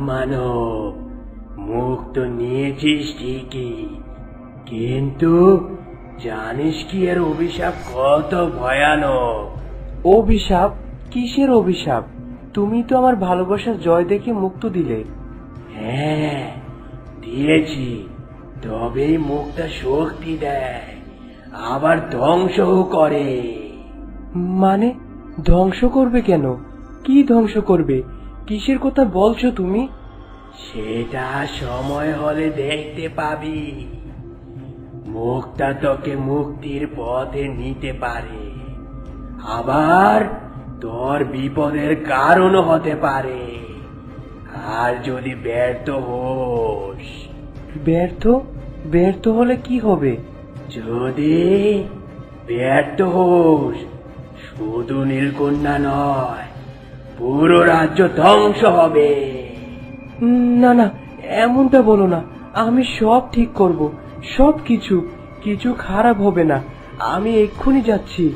মানব, মুখ তো নিয়েছিস ঠিকই, কিন্তু জানিস কি এর অভিশাপ কত ভয়ানক? অভিশাপ? কিসের অভিশাপ? তুমি তো আমার ভালোবাসার জয় দেখে মুক্ত দিলে। হ্যাঁ দিয়েছি, তবে এই মুখটা শক্তি দেয়, আবার ধ্বংসও করে। মানে ধ্বংস করবে কেন? কি ধ্বংস করবে? কিসের কথা বলছো তুমি? সেটা সময় হলে দেখতে পাবি। মুখটা তোকে মুক্তির পথে নিতে পারে, আবার তোর বিপদের কারণও হতে পারে। আর যদি ব্যর্থ হোস? ব্যর্থ? ব্যর্থ হলে কি হবে? যদি ব্যর্থ হোস, শুধু নীলকন্যা নয়, পুরো রাজ্য ধ্বংস হবে। না না, এমনটা বলো না। আমি সব ঠিক করব, সব কিছু। কিছু খারাপ হবে না। আমি এক্ষুনি যাচ্ছি।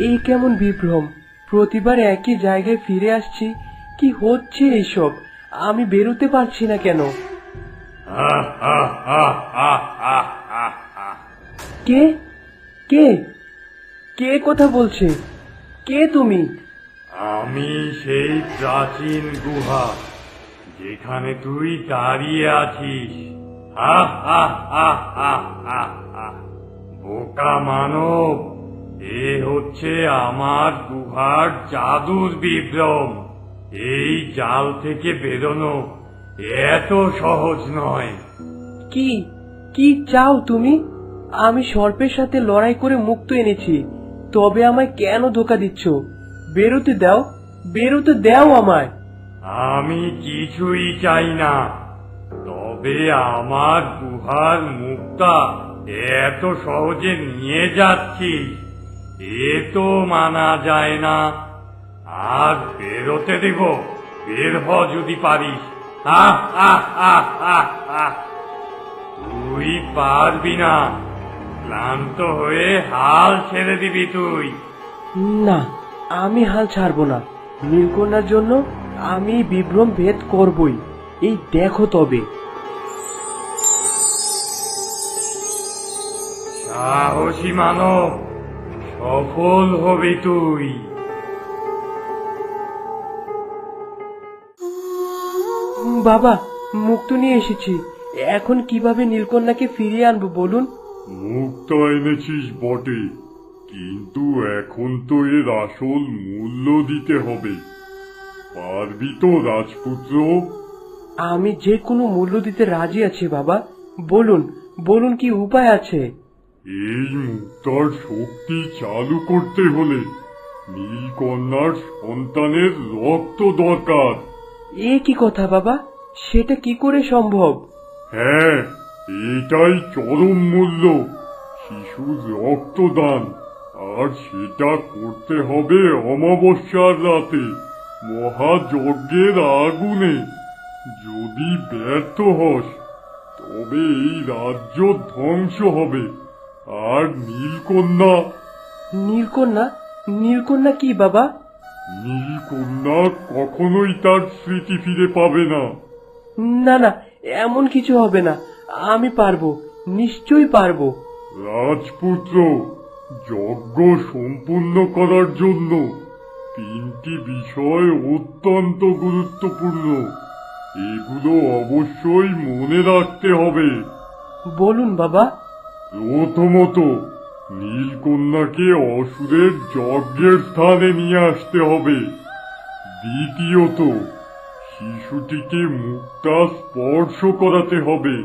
এই কেমন বিভ্রম! প্রতিবার একই জায়গায় ফিরে আসছি। কি হচ্ছে এইসব? আমি বেরোতে পারছি না কেন? কে কে কে কথা বলছে? কে তুমি? আমি সেই প্রাচীন গুহা যেখানে তুই দাঁড়িয়ে আছিস। বোকা মানব, এ হচ্ছে আমার গুহার জাদুর বিভ্রম। এই জাল থেকে বেরোনো এত সহজ নয়। কি কি চাও তুমি? আমি সর্পের সাথে লড়াই করে মুক্ত এনেছি, তবে আমায় কেন ধোকা দিচ্ছ? বেরোতে দাও, বেরোতে দাও আমায়। আমি কিছুই চাই না, তবে আমার গুহার মুক্তা এত সহজে নিয়ে যাচ্ছিস, এ তো মানা যায় না। আর বেরোতে দেব? বের হ যদি পারিস। তুই পারবি না, ক্লান্ত হয়ে হাল ছেড়ে দিবি তুই। না, আমি হাল ছাড়বো না। নীলকন্যার জন্য আমি এই বিভ্রম ভেদ করবই। এই দেখো তবে। সাহসী মানব, সফল হবি তুই। বাবা, মুক্ত নিয়ে এসেছি। এখন কিভাবে নীলকন্যাকে ফিরিয়ে আনবো বলুন? মুক্তা এনেছিস বটে, কিন্তু এখন তো এর আসল মূল্য দিতে হবে। পারবি তো রাজপুত্র? আমি যে কোনো মূল্য দিতে রাজি আছি বাবা। বলুন, বলুন কি উপায় আছে? এই মুক্তার শক্তি চালু করতে হলে নীলকন্যার সন্তানের রক্ত দরকার। এ কি কথা বাবা? সেটা কি করে সম্ভব? হ্যাঁ, এটাই চরম মূল্য, শিশুর রক্তদান। আর সেটা করতে হবে অমাবস্যার রাতে, মহাযজ্ঞের আগুনে। যদি ব্যর্থ হস, তবে এই রাজ্য ধ্বংস হবে। আর নীলকন্যা? নীলকন্যা? নীলকন্যা কি বাবা? নীলকন্যা কখনোই তার স্মৃতি ফিরে পাবে না। না না, এমন কিছু হবে না। আমি পারবো, নিশ্চয়ই পারবো। রাজপুত্র, যজ্ঞ সম্পূর্ণ করার জন্য 3টি বিষয় অত্যন্ত গুরুত্বপূর্ণ। এগুলো অবশ্যই মনে রাখতে হবে। বলুন বাবা। প্রথমত, নীলকন্যাকে অসুরের যজ্ঞের স্থানে নিয়ে আসতে হবে। দ্বিতীয়ত, শিশুটিকে মুক্তা স্পর্শ করাতে হবে।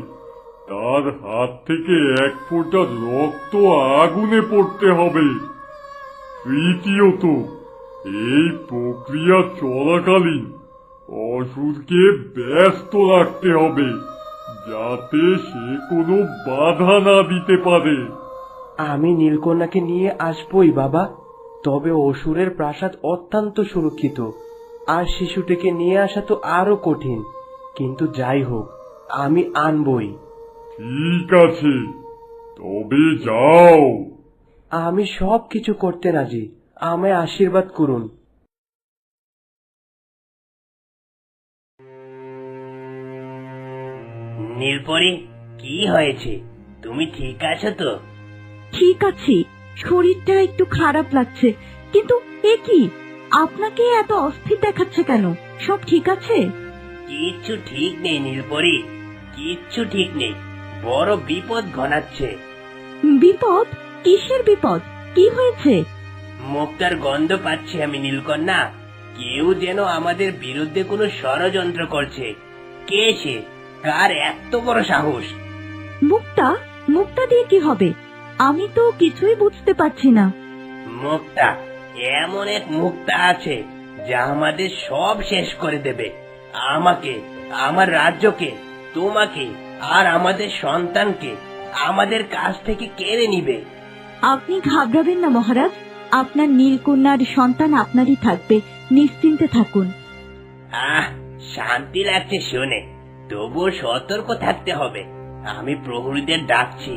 তার হাত থেকে 1 ফোঁটা রক্ত আগুনে পড়তে হবে। তৃতীয়ত, এই প্রক্রিয়া চলাকালীন অসুরকে ব্যস্ত রাখতে হবে, যাতে সে কোনো বাধা না দিতে পারে। আমি নীলকন্যাকে নিয়ে আসবই বাবা। তবে অসুরের প্রাসাদ অত্যন্ত সুরক্ষিত, আর শিশুটিকে নিয়ে আসা তো আরো কঠিন। কিন্তু যাই হোক, আমি আনবই। ঠিক আছে, তবে যাও। আমি সব কিছু করতে রাজি, আমায় আশীর্বাদ করুন। নীলপরি, কি হয়েছে? তুমি ঠিক আছো তো? ঠিক আছি, শরীরটা একটু খারাপ লাগছে। কিন্তু এ কি, আপনাকে এত অস্থির দেখাচ্ছে কেন? সব ঠিক আছে? কিচ্ছু ঠিক নেই নীলপরি, কিচ্ছু ঠিক নেই। বড় বিপদ ঘনাচ্ছে। বিপদ? কিসের বিপদ? কি হয়েছে? মুক্তার গন্ধ পাচ্ছি আমি নীলকন্যা। কেউ যেন আমাদের বিরুদ্ধে কোনো ষড়যন্ত্র করছে। কে সে? কার এত বড় সাহস? মুক্তা? মুক্তা দিয়ে কি হবে? আমি তো কিছুই বুঝতে পারছি না। মুক্তা, এমন এক মুক্তা আছে যা আমাদের সব শেষ করে দেবে। আমাকে, আমার রাজ্যকে, তোমাকে আর আমাদের সন্তানকে আমাদের কাছ থেকে কেড়ে নিবে। আপনি ঘাবড়াবেন না মহারাজ, আপনার নীলকন্যার সন্তান আপনারই থাকবে, নিশ্চিন্তে থাকুন। আহ, শান্তি লাগছে শুনে। তবুও সতর্ক থাকতে হবে। আমি প্রহরীদের ডাকছি।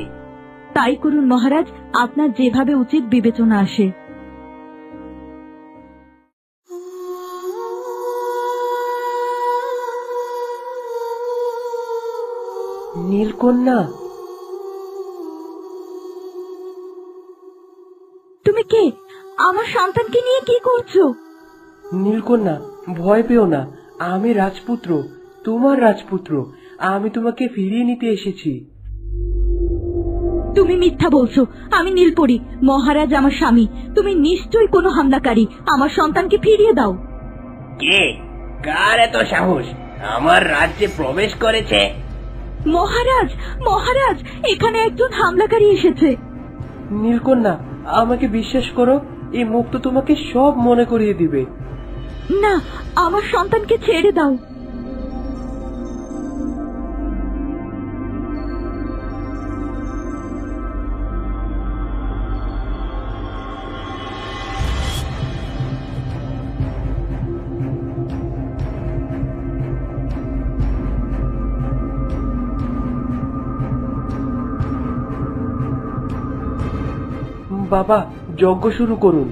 তাই করুন মহারাজ, আপনার যেভাবে উচিত বিবেচনা আসে। নীলকন্যা, তুমি কে? আমার সন্তানকে নিয়ে কি করছো? নীলকন্যা, ভয় পেও না। আমি রাজপুত্র, তোমার রাজপুত্র। আমি তোমাকে ফিরিয়ে নিতে এসেছি। তুমি মিথ্যা বলছো। আমি নীলপরি, মহারাজ আমার স্বামী। তুমি নিশ্চয়ই কোনো হামলাকারী। আমার সন্তানকে ফিরিয়ে দাও। কে? কার এত সাহস আমার রাজ্যে প্রবেশ করেছে? মহারাজ, মহারাজ, এখানে একজন হামলাকারী এসেছে। নীলকন্যা, আমাকে বিশ্বাস করো, এই মুক্ত তোমাকে সব মনে করিয়ে দিবে। না, আমার সন্তানকে ছেড়ে দাও। বাবা, যজ্ঞ শুরু করুন।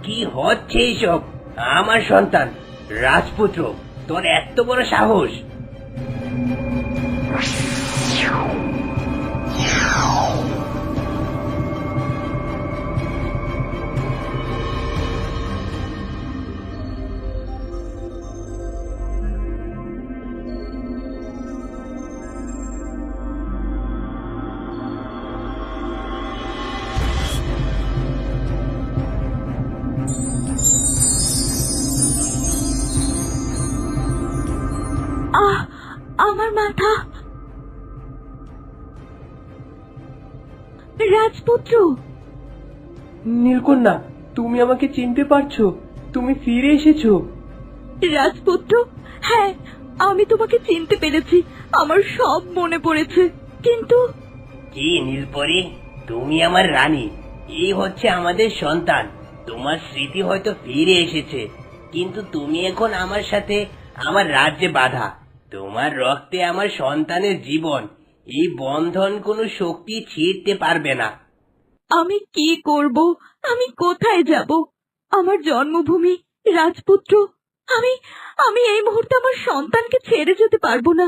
কি হচ্ছে এইসব? আমার সন্তান রাজপুত্র, তোর এত বড় সাহস? আহ, আমার মাথা। রাজপুত্র, নীলকন্যা, তুমি আমাকে চিনতে পারছো? তুমি ফিরে এসেছো। রাজপুত্র, হ্যাঁ, আমি তোমাকে চিনতে পেরেছি। আমার সব মনে পড়েছে। কিন্তু কি নীলপরি, তুমি আমার রানী। এই হচ্ছে আমাদের সন্তান। তোমার স্মৃতি হয়তো ফিরে এসেছে, কিন্তু তুমি এখন আমার সাথে আমার রাজ্যে বাধা। তোমার রক্তে আমার সন্তানের জীবন। এই বন্ধন কোনো শক্তি ছিঁড়তে পারবে না। আমি কি করব? আমি কোথায় যাব? আমার জন্মভূমি, রাজপুত্র। আমি আমি এই মুহূর্তে আমার সন্তানকে ছেড়ে যেতে পারবো না।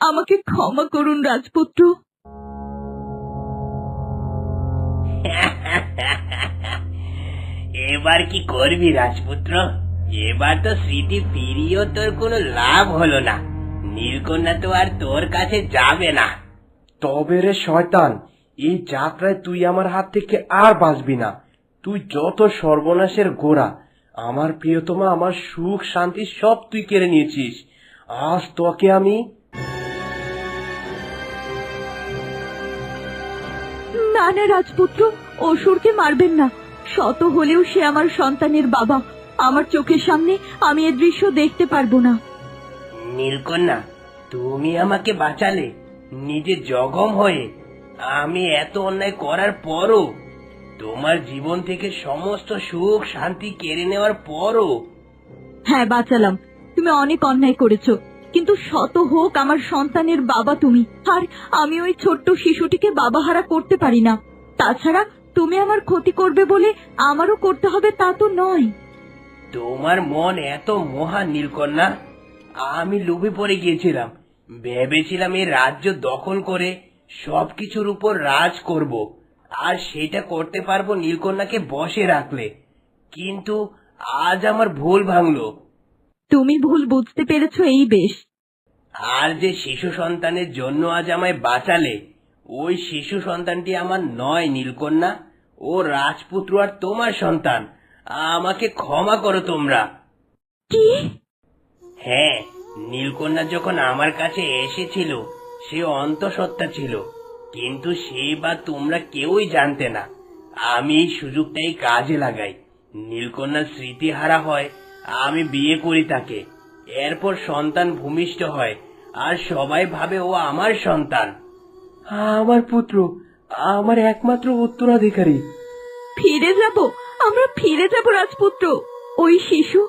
আমাকে ক্ষমা করুন রাজপুত্র। এবার কি করবি রাজপুত্র? এবার তো স্মৃতি ফিরিয়েও তোর কোনো লাভ হলো না। নীলকন্যা তো আর তোর কাছে যাবে না। তবে রে শয়তান, এই যাত্রায় তুই আমার হাত থেকে আর বাঁচবি না। তুই যত সর্বনাশের গোড়া। আমার প্রিয়তমা, আমার সুখ শান্তি সব তুই কেড়ে নিয়েছিস। আজ তোকে আমি। না না রাজপুত্র, অসুরকে মারবেন না। শত হলেও সে আমার সন্তানের বাবা। আমার চোখের সামনে আমি এ দৃশ্য দেখতে পারবো না। নীলকন্যা, তুমি আমাকে বাঁচালে, নিজে জখম হয়ে আমি এত অন্যায় করার পরও, তোমার জীবন থেকে সমস্ত সুখ শান্তি কেড়ে নেওয়ার পরও। হ্যাঁ বাঁচালাম, তুমি অনেক অন্যায় করেছো, কিন্তু শত হোক আমার সন্তানের বাবা তুমি, আর আমি ওই ছোট্ট শিশুটিকে বাবাহারা করতে পারি না। তাছাড়া তুমি আমার ক্ষতি করবে বলে আমারও করতে হবে তা তো নয়। তোমার মন এত মহান নীলকন্যা, আমি লোভে পড়ে গিয়েছিলাম। ভেবেছিলাম এই রাজ্য দখল করে সবকিছুর উপর রাজ করব, আর সেটা করতে পারবো নীলকন্যাকে বশে রাখলে। কিন্তু আজ আমার ভুল ভাঙলো। তুমি ভুল বুঝতে পেরেছো এই বেশ। আর যে শিশু সন্তানের জন্য আজ আমায় বাঁচালে, ওই শিশু সন্তানটি আমার নয় নীলকন্যা, ও রাজপুত্র আর তোমার সন্তান। আমাকে ক্ষমা করো তোমরা। কি? হ্যাঁ, নীলকন্যা যখন আমার কাছে এসেছিল সে অন্তঃসত্ত্বা ছিল, কিন্তু সে বা তোমরা কেউই জানতে না। আমি এই সুযোগটাই কাজে লাগাই। নীলকন্যা স্মৃতিহারা হয়, আমি বিয়ে করি তাকে। এরপর সন্তান ভূমিষ্ঠ হয়, আর সবাই ভাবে ও আমার সন্তান। আমার পুত্র, আমার একমাত্র উত্তরাধিকারী। ফিরে যাব, আমরা ফিরে যাব রাজপুত্র। ওই শিশু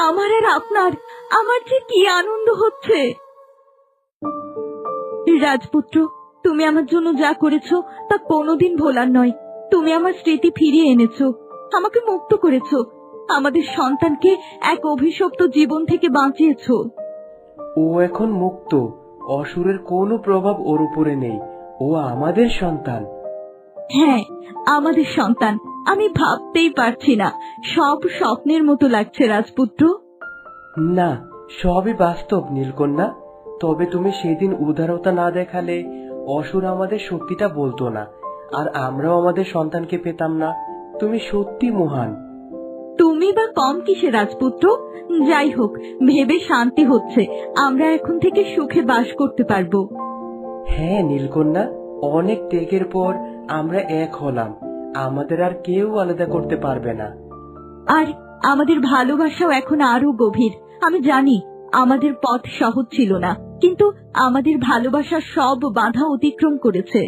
আমার আর আপনার। আমার যে কি আনন্দ হচ্ছে। রাজপুত্র, তুমি আমার জন্য যা করেছো তা কোনোদিন ভোলার নয়। তুমি আমার স্মৃতি ফিরিয়ে এনেছো, আমাকে মুক্ত করেছো, আমাদের সন্তানকে এক অভিশপ্ত জীবন থেকে বাঁচিয়েছো। ও এখন মুক্ত, অসুরের কোনো প্রভাব ওর উপরে নেই। ও আমাদের সন্তান। হ্যাঁ, আমাদের সন্তান। আমি ভাবতেই পারছি না, সব স্বপ্নের মতো লাগছে রাজপুত্র। না, সবই বাস্তব নীলকন্যা। তবে তুমি সেদিন উদারতা না দেখালে অসুর আমাদের সত্যিটা বলতো না, আর আমরাও আমাদের সন্তানকে পেতাম না। তুমি সত্যি মহান। তুমি বা কম কিসে রাজপুত্র? যাই হোক, ভেবে শান্তি হচ্ছে, আমরা এখন থেকে সুখে বাস করতে পারবো। হ্যাঁ নীলকন্যা, অনেক ত্যাগের পর আমরা এক হলাম। আমাদের আর কেউ আলাদা করতে পারবে না। আর আমাদের ভালোবাসাও এখন আরো গভীর। আমি জানি আমাদের পথ সহজ ছিল না, কিন্তু আমাদের ভালোবাসা সব বাধা অতিক্রম করেছে।